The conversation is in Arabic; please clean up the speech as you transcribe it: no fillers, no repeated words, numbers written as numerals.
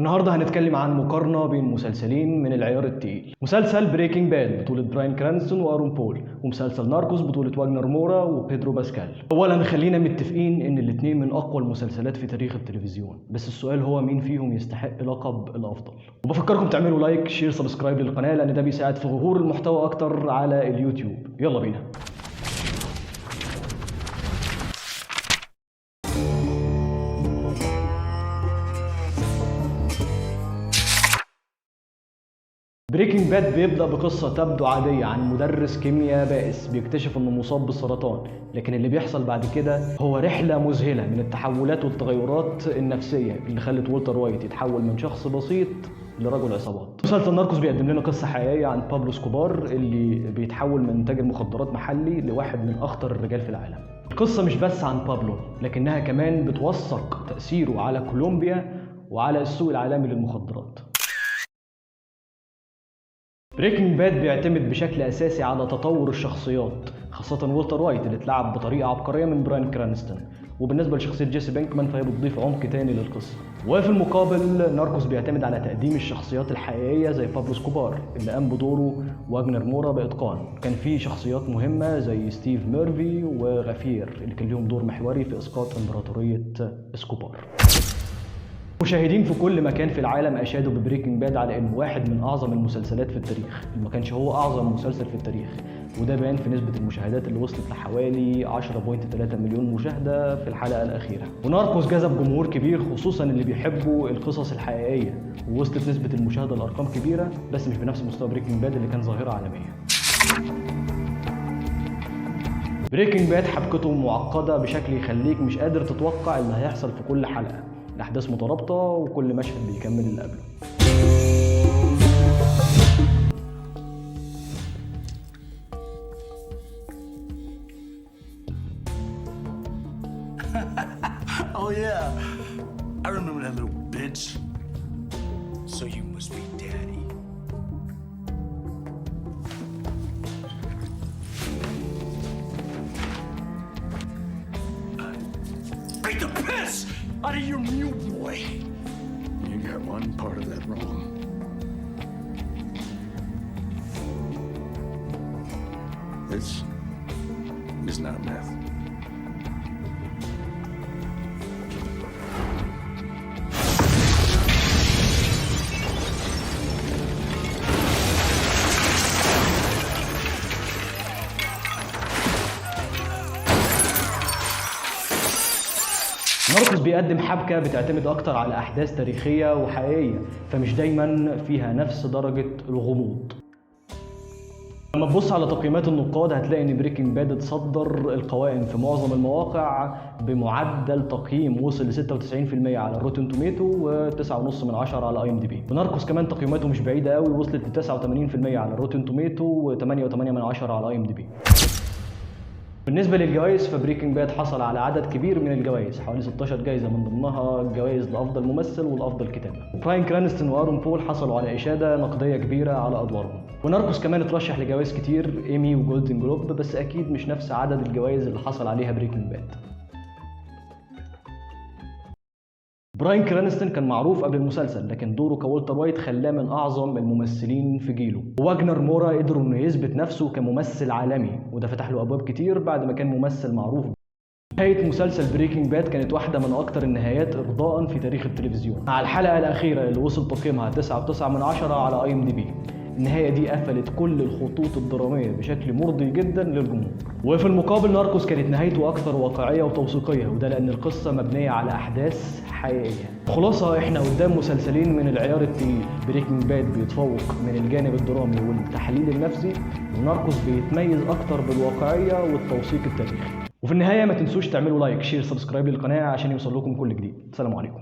والنهارده هنتكلم عن مقارنه بين مسلسلين من العيار التقيل. مسلسل بريكنج باد بطوله براين كرانستون وارون بول، ومسلسل ناركوس بطوله واجنر مورا وبيدرو باسكال. اولا خلينا متفقين ان الاثنين من اقوى المسلسلات في تاريخ التلفزيون، بس السؤال هو مين فيهم يستحق لقب الافضل. وبفكركم تعملوا لايك شير سبسكرايب للقناه، لان ده بيساعد في ظهور المحتوى اكتر على اليوتيوب. يلا بينا. بريكنج باد بيبدأ بقصة تبدو عادية عن مدرس كيمياء بائس بيكتشف انه مصاب بالسرطان، لكن اللي بيحصل بعد كده هو رحلة مذهلة من التحولات والتغيرات النفسية اللي خلت والتر وايت يتحول من شخص بسيط لرجل عصابات. مسلسل ناركوس بيقدم لنا قصة حقيقية عن بابلو اسكوبار اللي بيتحول من تاجر مخدرات محلي لواحد من أخطر الرجال في العالم. القصة مش بس عن بابلو، لكنها كمان بتوثق تأثيره على كولومبيا وعلى السوق العالمي للمخدرات. بريكنج باد بيعتمد بشكل اساسي على تطور الشخصيات، خاصة والتر وايت اللي اتلعب بطريقة عبقرية من براين كرانستون، وبالنسبة لشخصية جيسي بينكمان فهي بتضيف عمق تاني للقصة. وفي المقابل ناركوس بيعتمد على تقديم الشخصيات الحقيقية زي بابلو اسكوبار اللي قام بدوره واجنر مورا بإتقان. كان في شخصيات مهمة زي ستيف ميرفي وغافير اللي كان لهم دور محوري في إسقاط إمبراطورية اسكوبار. مشاهدين في كل مكان في العالم اشادوا ببريكنج باد على انه واحد من اعظم المسلسلات في التاريخ، ما كانش هو اعظم مسلسل في التاريخ، وده بان في نسبه المشاهدات اللي وصلت لحوالي 10.3 مليون مشاهده في الحلقه الاخيره. وناركوس جذب جمهور كبير، خصوصا اللي بيحبوا القصص الحقيقيه، ووصلت نسبه المشاهده لارقام كبيره، بس مش بنفس مستوى بريكنج باد اللي كان ظاهره عالميه. بريكنج باد حبكته معقده بشكل يخليك مش قادر تتوقع اللي هيحصل في كل حلقه. الأحداث مترابطة وكل مشهد بيكمل اللي قبله. Oh yeah, I remember that little bitch. So you must be daddy. Beat the piss out of your new boy. You got one part of that wrong. This is not meth. ناركوس بيقدم حبكة بتعتمد أكتر على أحداث تاريخية وحقيقية، فمش دايما فيها نفس درجة الغموض. لما تبص على تقييمات النقاد هتلاقي ان بريكنج باد اتصدر القوائم في معظم المواقع بمعدل تقييم وصل ل 96% على الروتن توميتو و9.5 على اي ام دي بي. وناركوس كمان تقييماته مش بعيدة قوي، وصلت ل 89% على الروتن توميتو و8.8 على اي ام دي بي. بالنسبة للجوائز فبريكنج باد حصل على عدد كبير من الجوائز، حوالي 16 جائزة، من ضمنها جوائز لأفضل ممثل والأفضل كتابة. براين كرانستون وارون بول حصلوا على إشادة نقدية كبيرة على أدوارهم. وناركوس كمان اترشح لجوائز كتير، ايمي وجولدن جلوب، بس أكيد مش نفس عدد الجوائز اللي حصل عليها بريكنج باد. براين كرانستون كان معروف قبل المسلسل، لكن دوره كولتر وايت خلاه من اعظم الممثلين في جيله. واجنر مورا قدر انه يثبت نفسه كممثل عالمي، وده فتح له ابواب كتير بعد ما كان ممثل معروف. نهاية مسلسل بريكنج باد كانت واحدة من أكتر النهايات إرضاءً في تاريخ التلفزيون، مع الحلقة الأخيرة اللي وصل تقييمها 9.9 على اي ام دي بي. النهاية دي قفلت كل الخطوط الدرامية بشكل مرضي جدا للجمهور. وفي المقابل ناركوس كانت نهايته أكثر واقعية وتوثيقية، وده لأن القصة مبنية على أحداث حقيقية. خلاصة احنا قدام مسلسلين من العيار التقيل. بريكنج باد بيتفوق من الجانب الدرامي والتحليل النفسي، وناركوس بيتميز أكتر بالواقعية والتوثيق التاريخي. وفي النهاية ما تنسوش تعملوا لايك شير سبسكرايب للقناة عشان يوصل لكم كل جديد. السلام عليكم.